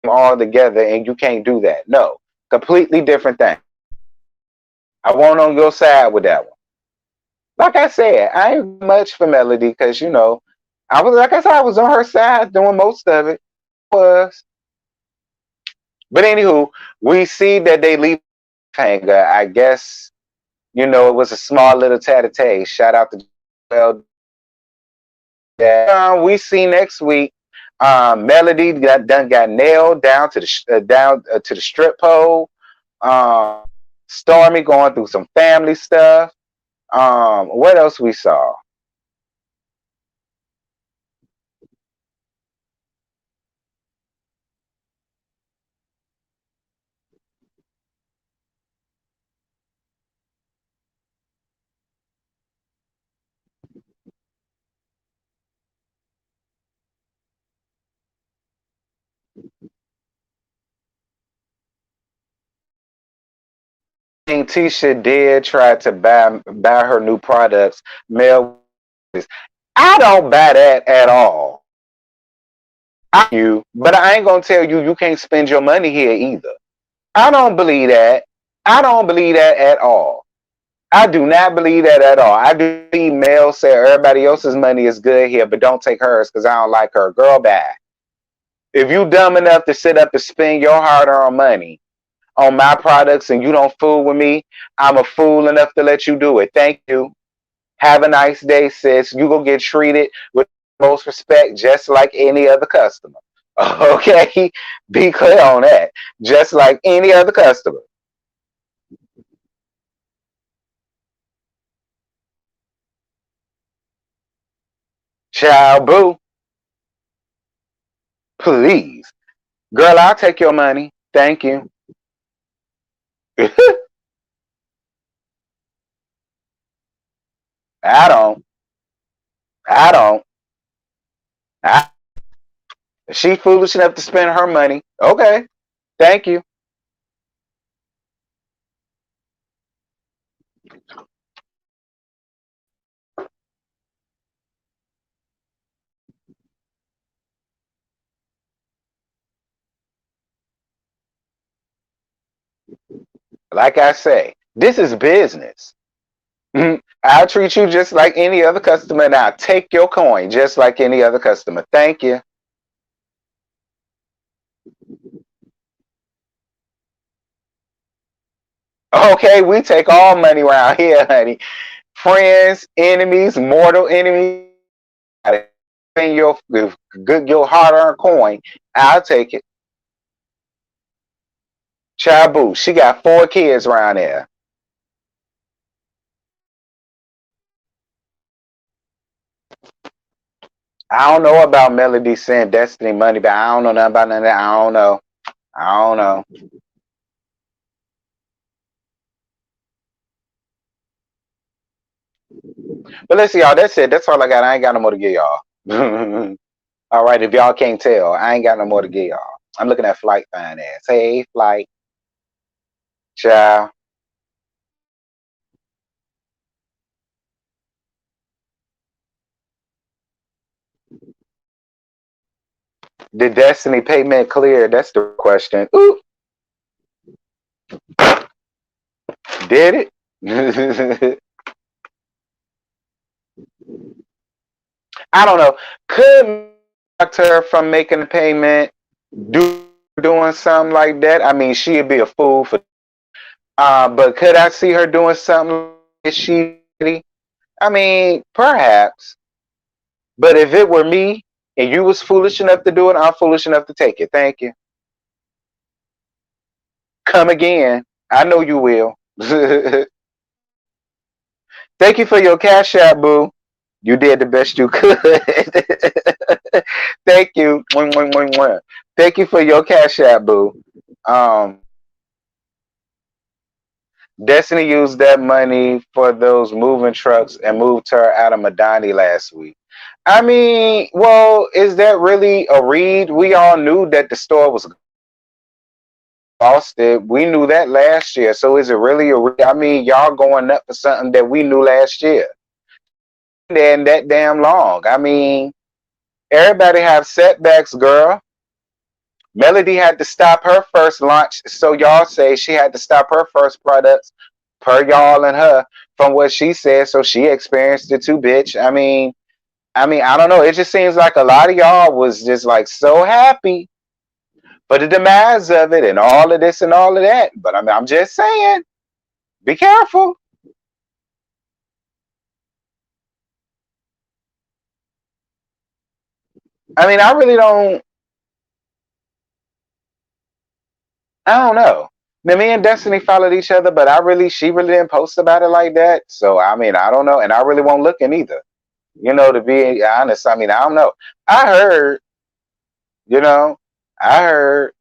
all together, and you can't do that. No, completely different thing. I want on your side with that one. Like I said, I ain't much for Melody because I was like I said, I was on her side doing most of it. Was but anywho, we see that they leave hanger. I guess it was a small little tat-a-tay. Shout out to well that we see next week. Melody got nailed down to the strip pole. Um, Stormy going through some family stuff. What else we saw? I think Tisha did try to buy her new products. Mel, I don't buy that at all. But I ain't gonna tell you can't spend your money here either. I don't believe that. I don't believe that at all. I do not believe that at all. I do believe Mel said everybody else's money is good here, but don't take hers because I don't like her. Girl, bye. If you dumb enough to sit up and spend your hard-earned money on my products and you don't fool with me, I'm a fool enough to let you do it. Thank you. Have a nice day, sis. You go get treated with most respect, just like any other customer. Okay? Be clear on that. Just like any other customer. Child boo, please. Girl, I'll take your money. Thank you. I don't. I don't. I, she foolish enough to spend her money. Okay. Thank you. Like I say, this is business. I'll treat you just like any other customer and I'll take your coin just like any other customer. Thank you. Okay, we take all money around here, honey. Friends, enemies, mortal enemies. Spend your hard-earned coin. I'll take it. Chabu, she got 4 kids around there. I don't know about Melody send Destiny money, but I don't know nothing about none of that. I don't know. I don't know. But listen, y'all, that's it. That's all I got. I ain't got no more to give y'all. All right, if y'all can't tell, I ain't got no more to give y'all. I'm looking at Flight Finance. Hey, Flight. Ciao. Did Destiny payment clear? That's the question. Ooh, did it? I don't know. Could her from making a payment doing something like that? I mean, she'd be a fool for. But could I see her doing something? Is she? I mean, perhaps. But if it were me and you was foolish enough to do it, I'm foolish enough to take it. Thank you. Come again. I know you will. Thank you for your cash app, boo. You did the best you could. Thank you. Thank you for your cash app, boo. Um, Destiny used that money for those moving trucks and moved her out of Madani last week. I mean, well, is that really a read? We all knew that the store was lost it. We knew that last year. So is it really a read? I mean, y'all going up for something that we knew last year. And that damn long. I mean, Everybody have setbacks, girl. Melody had to stop her first launch, so y'all say she had to stop her first products, per y'all and her, from what she said. So she experienced it too, bitch. I don't know. It just seems like a lot of y'all was just like so happy for the demise of it and all of this and all of that. But I'm just saying, be careful. I really don't. I don't know. Now, me and Destiny followed each other, but she really didn't post about it like that. So I don't know, and I really won't look in either. To be honest, I don't know. I heard, you know, I heard,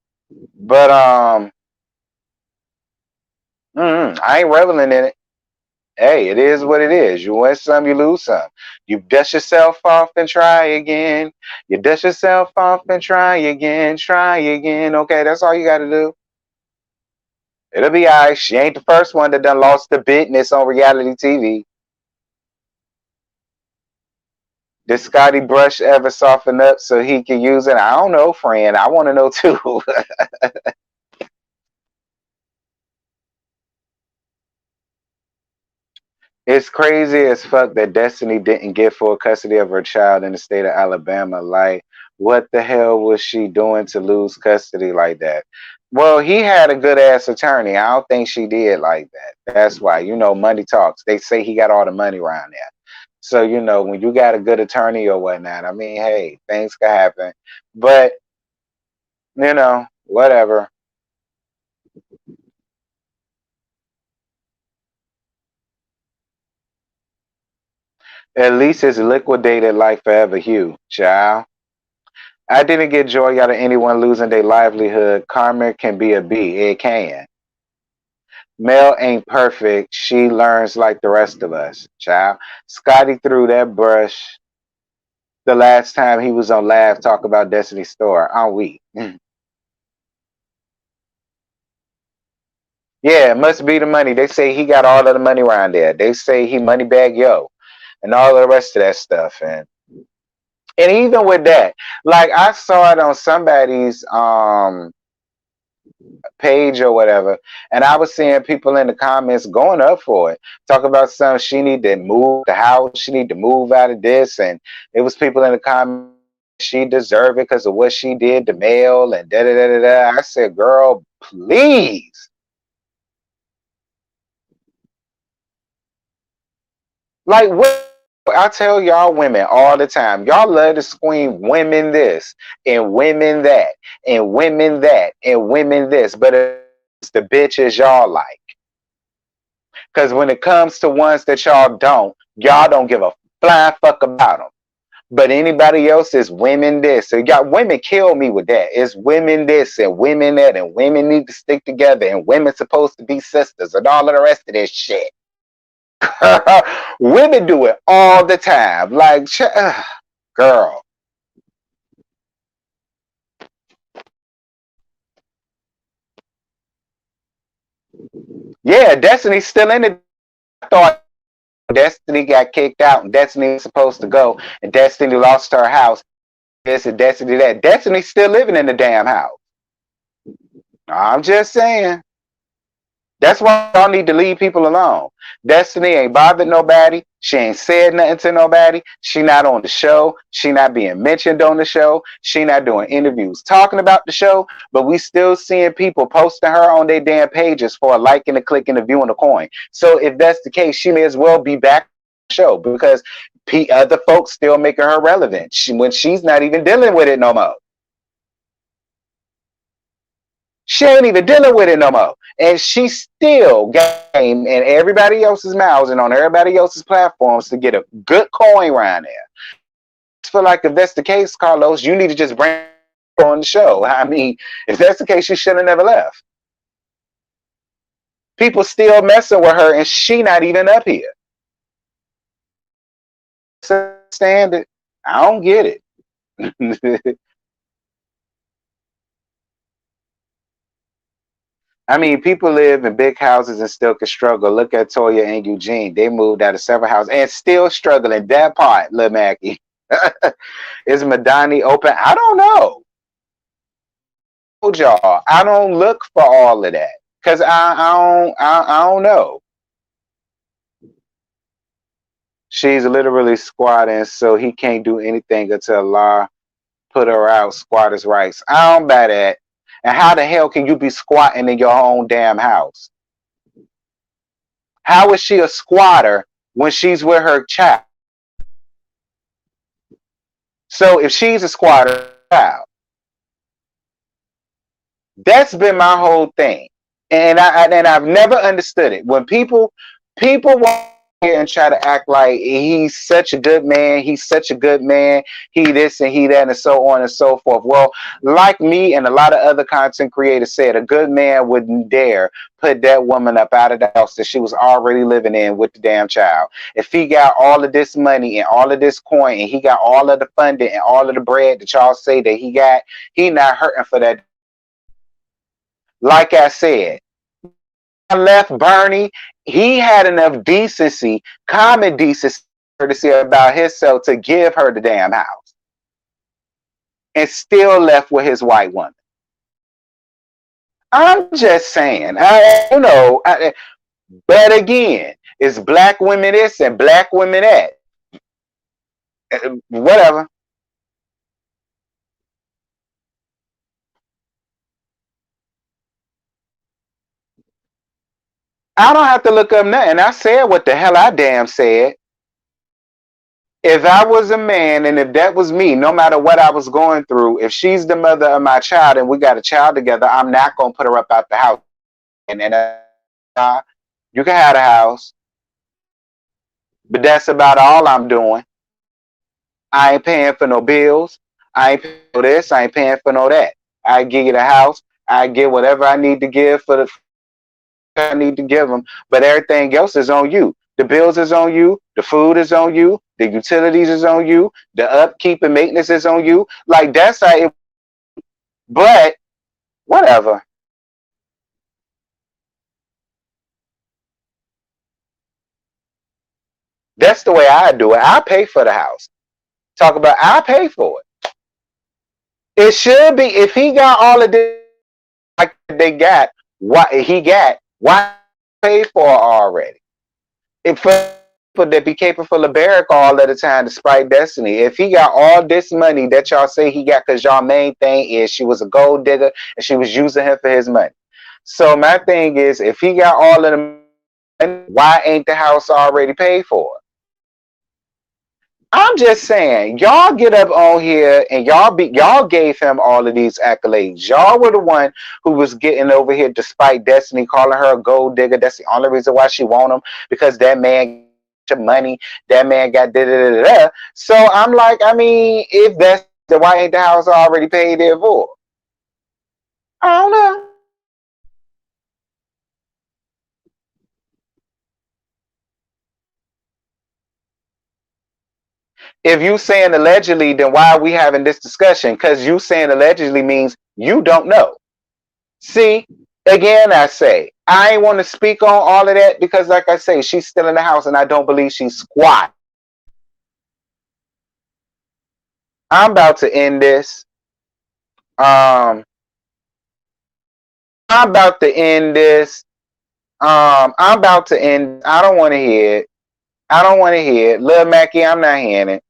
but I ain't reveling in it. Hey, it is what it is. You win some, you lose some. You dust yourself off and try again. You dust yourself off and try again, try again. Okay, that's all you got to do. It'll be all right. She ain't the first one that done lost the business on reality TV. Did Scotty Brush ever soften up so he can use it? I don't know, friend. I want to know too. It's crazy as fuck that Destiny didn't get full custody of her child in the state of Alabama. Like, what the hell was she doing to lose custody like that? Well, he had a good ass attorney. I don't think she did like that. That's why, money talks. They say he got all the money around there. So, when you got a good attorney or whatnot, hey, things can happen. But, whatever. At least it's liquidated like forever, Hugh, child. I didn't get joy out of anyone losing their livelihood. Karma can be a B. It can. Mel ain't perfect. She learns like the rest of us, child. Scotty threw that brush the last time he was on Live Talk about Destiny Store. I'm weak. Yeah, it must be the money. They say he got all of the money around there. They say he money bag yo and all of the rest of that stuff. And even with that, like I saw it on somebody's page or whatever, and I was seeing people in the comments going up for it, talk about some she need to move the house, she need to move out of this, and it was people in the comments she deserved it because of what she did to Mel and da da da da da. I said, girl, please. Like what? I tell y'all women all the time, y'all love to scream women this and women that and women that and women this, but it's the bitches y'all like. Because when it comes to ones that y'all don't give a flying fuck about them. But anybody else is women this. So y'all women kill me with that. It's women this and women that and women need to stick together and women supposed to be sisters and all of the rest of this shit. Women do it all the time. Like, girl. Yeah, Destiny's still in it. I thought Destiny got kicked out and Destiny was supposed to go and Destiny lost her house. This and Destiny that. Destiny's still living in the damn house. I'm just saying. That's why y'all need to leave people alone. Destiny ain't bothered nobody. She ain't said nothing to nobody. She not on the show. She not being mentioned on the show. She not doing interviews talking about the show. But we still seeing people posting her on their damn pages for a like and a click and a view and a coin. So if that's the case, she may as well be back on the show because other folks still making her relevant when she's not even dealing with it no more. She ain't even dealing with it no more. And she still game in everybody else's mouths and on everybody else's platforms to get a good coin around there. I feel like if that's the case, Carlos, you need to just bring her on the show. If that's the case, she should have never left. People still messing with her and she not even up here. Stand it. I don't get it. People live in big houses and still can struggle. Look at Toya and Eugene. They moved out of several houses and still struggling. That part, Lil Mackie. Is Madani open? I don't know. I told y'all, I don't look for all of that because I don't know. She's literally squatting, so he can't do anything until Allah put her out. Squatters' rights. I don't buy that. And how the hell can you be squatting in your own damn house? How is she a squatter when she's with her child? So if she's a squatter, child, that's been my whole thing, and I've never understood it when people walk here and try to act like he's such a good man, he's such a good man, he this and he that, and so on and so forth. Well, like me and a lot of other content creators said, a good man wouldn't dare put that woman up out of the house that she was already living in with the damn child. If he got all of this money and all of this coin and he got all of the funding and all of the bread that y'all say that he got, he not hurting for that. Like I said, I left Bernie. He had enough decency, common decency, to say about himself to give her the damn house, and still left with his white woman. I'm just saying, but again, it's black women this and black women that. Whatever. I don't have to look up nothing. I said what the hell I damn said. If I was a man and if that was me, no matter what I was going through, if she's the mother of my child and we got a child together, I'm not going to put her up out the house. And you can have the house, but that's about all I'm doing. I ain't paying for no bills. I ain't paying for this. I ain't paying for no that. I give you the house. I get whatever I need to give for the I need to give them, but everything else is on you. The bills is on you. The food is on you. The utilities is on you. The upkeep and maintenance is on you. Like that's how it. But whatever. That's the way I do it. I pay for the house. Talk about I pay for it. It should be if he got all of this like they got. What he got? Why pay for it already? If people that be capable of barrack all of the time despite destiny. If he got all this money that y'all say he got because y'all main thing is she was a gold digger and she was using him for his money. So my thing is if he got all of the money, why ain't the house already paid for? I'm just saying, y'all get up on here and y'all gave him all of these accolades. Y'all were the one who was getting over here despite destiny calling her a gold digger. That's the only reason why she want him because that man got money. That man got da da da da. So I'm like, I mean, if that's the why ain't the house already paid there for? I don't know. If you saying allegedly, then why are we having this discussion? Because you saying allegedly means you don't know. See, again, I say, I ain't want to speak on all of that because, like I say, she's still in the house and I don't believe she's squat. I'm about to end this. I'm about to end this. I'm about to end. I don't want to hear it. I don't want to hear it. Lil Mackie, I'm not hearing it.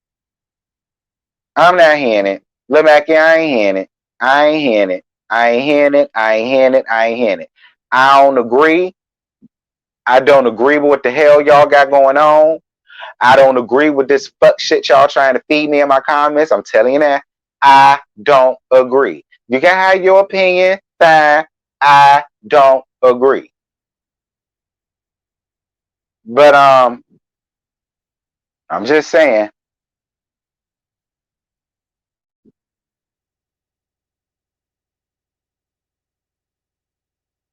I'm not hearing it. Lil Mackie, I ain't hearing it. I ain't hearing it. I ain't hearing it. I ain't hearing it. I ain't hearing it. I don't agree. I don't agree with what the hell y'all got going on. I don't agree with this fuck shit y'all trying to feed me in my comments. I'm telling you that. I don't agree. You can have your opinion, fine. I don't agree. But I'm just saying.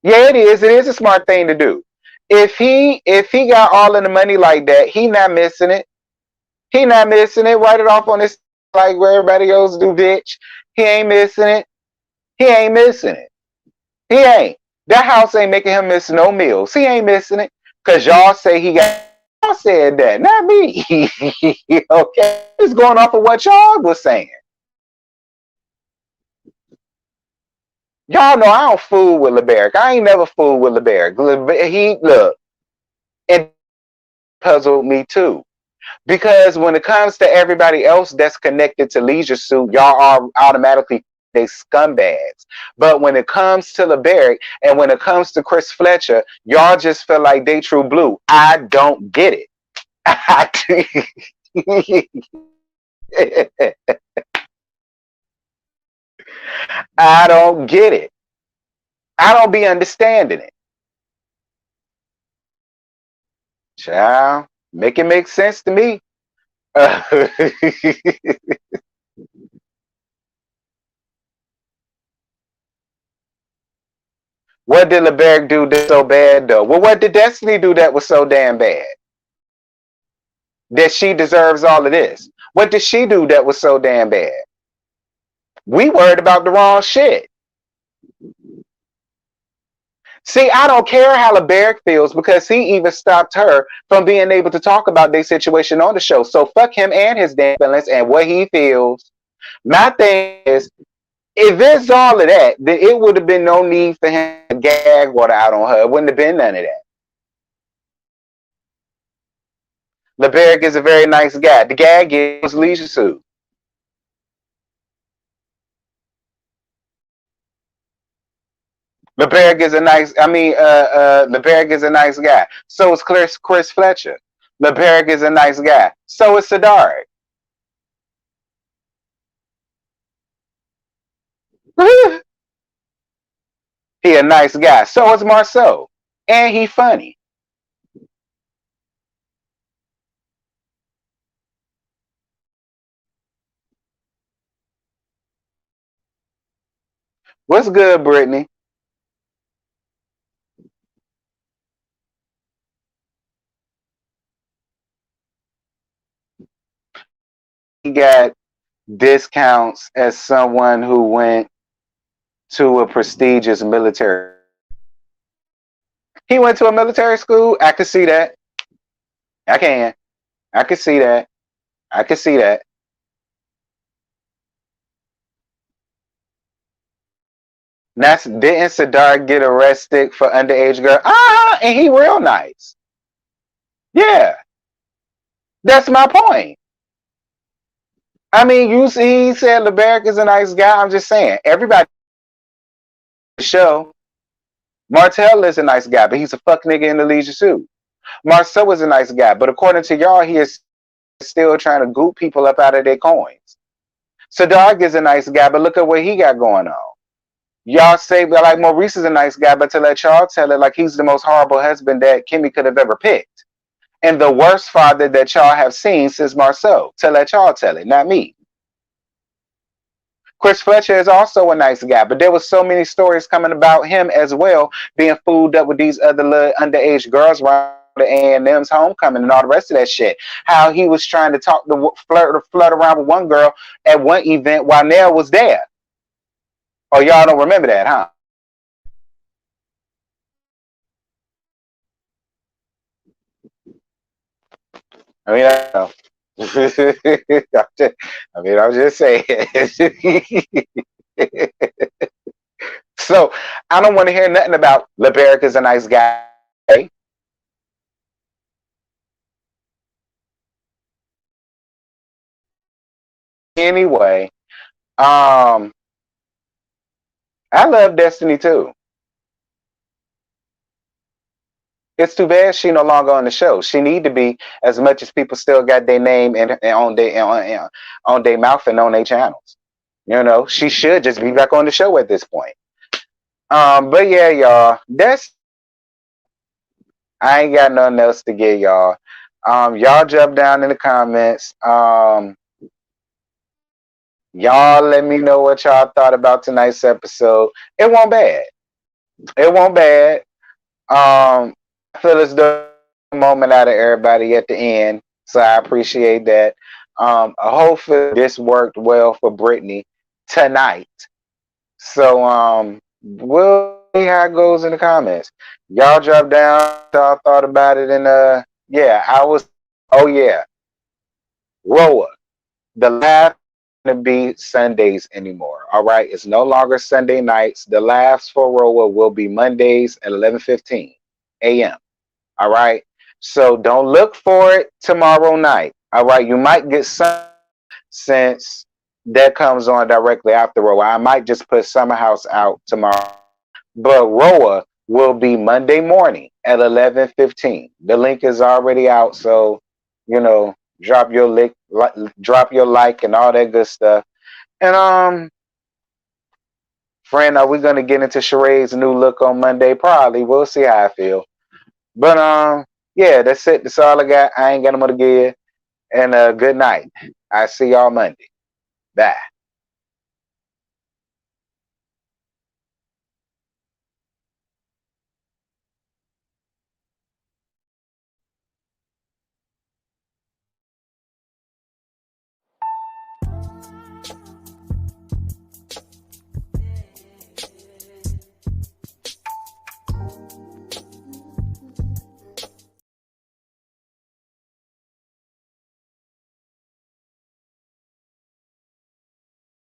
Yeah, it is. It is a smart thing to do. If he got all of the money like that, he not missing it. He not missing it. Write it off on this like where everybody else do, bitch. He ain't missing it. He ain't missing it. He ain't. That house ain't making him miss no meals. He ain't missing it. Cause y'all say he got Y'all said that, not me. Okay, it's going off of what y'all was saying. Y'all know I don't fool with LeBerick. I ain't never fooled with LeBerick. He look, it puzzled me too. Because when it comes to everybody else that's connected to Leisure Suit, y'all are automatically they scumbags. But when it comes to LeBerick and when it comes to Chris Fletcher, y'all just feel like they true blue. I don't get it. I don't get it. I don't be understanding it. Child, make it make sense to me. What did LeBerick do that's so bad though? Well, what did Destiny do that was so damn bad? That she deserves all of this. What did she do that was so damn bad? We worried about the wrong shit. See, I don't care how LeBerick feels because he even stopped her from being able to talk about their situation on the show. So fuck him and his damn feelings and what he feels. My thing is, if it's all of that, then it would have been no need for him to gag water out on her. It wouldn't have been none of that. LeBerick is a very nice guy. The gag is Leisure Suit. LeBerick is a nice. LeBerick is a nice guy. So is Chris Fletcher. LeBerick is a nice guy. So is Sadari. He a nice guy. So is Marceau, and he funny. What's good, Brittany? He got discounts as someone who went to a prestigious military. He went to a military school. I could see that. I can. I could see that. I could see that. Didn't Sadar get arrested for underage girl? And he real nice. Yeah, that's my point. I mean, you see, he said LeBerick is a nice guy. I'm just saying, everybody show Martell is a nice guy, but he's a fuck nigga in the Leisure Suit. Marceau is a nice guy, but according to y'all, he is still trying to goop people up out of their coins. Sadar is a nice guy, but look at what he got going on. Y'all say like Maurice is a nice guy, but to let y'all tell it like he's the most horrible husband that Kimmy could have ever picked. And the worst father that y'all have seen since Marceau. To let y'all tell it, not me. Chris Fletcher is also a nice guy, but there was so many stories coming about him as well, being fooled up with these other little underage girls around the A&M's homecoming and all the rest of that shit. How he was trying to flirt around with one girl at one event while Nell was there. Oh, y'all don't remember that, huh? I mean, I don't know. I'm just saying. So I don't want to hear nothing about LeBerick is a nice guy. Anyway, I love Destiny too. It's too bad she no longer on the show. She need to be as much as people still got their name and on their mouth and on their channels. You know, she should just be back on the show at this point. But yeah, y'all, I ain't got nothing else to get y'all. Y'all jump down in the comments. Y'all let me know what y'all thought about tonight's episode. It wasn't bad. It wasn't bad. I feel as though a moment out of everybody at the end, so I appreciate that. Hopefully this worked well for Brittany tonight. So we'll see how it goes in the comments. Y'all drop down, y'all thought about it, and Yeah, I was. Oh yeah, Roa. The laugh going to be Sundays anymore. All right, it's no longer Sunday nights. The laughs for Roa will be Mondays at 11:15 a.m. All right, so don't look for it tomorrow night. All right, you might get some since that comes on directly after Roa. I might just put Summer House out tomorrow, but Roa will be Monday morning at 11:15. The link is already out, so you know, drop your drop your like and all that good stuff. And friend, are we gonna get into Sheree's new look on Monday? Probably. We'll see how I feel. But yeah, that's it. That's all I got. I ain't got no more to give. And good night. I see y'all Monday. Bye.